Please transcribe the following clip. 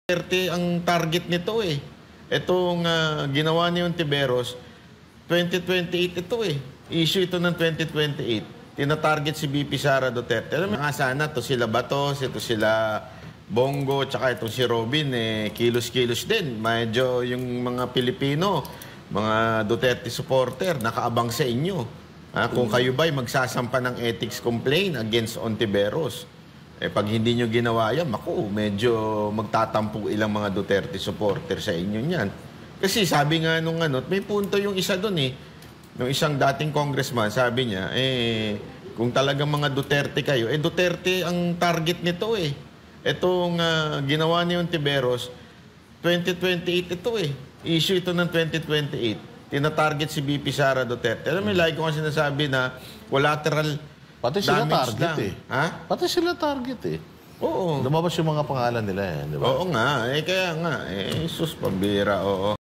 30 ang target nito eh. Itong ginawa ni Ontiveros, 2028 ito eh. Issue ito ng 2028. Tina-target si BP Sara Duterte. Alam mo nga sana, to sila Batos, ito sila Bongo, tsaka itong si Robin, eh, kilos-kilos din. Medyo yung mga Pilipino, mga Duterte supporter, nakaabang sa inyo. Kung kayo ba'y magsasampa ng ethics complaint against Ontiveros. Eh, pag hindi nyo ginawa yan, medyo magtatampo ilang mga Duterte supporter sa inyo niyan. Kasi sabi nga nung may punto yung isa doon eh. Nung isang dating congressman, sabi niya, kung talagang mga Duterte kayo, Duterte ang target nito eh. Itong ginawa ni Ontiveros, 2028 ito eh. Issue ito ng 2028. Tina-target si BP Sara Duterte. Alam mo, like ko nga sinasabi na collateral pati sila target lang. eh. Ha? Pati sila target eh. Oo. Lumabas yung mga pangalan nila eh, di ba? Oo nga. Kaya nga. Sus, pambira, oo.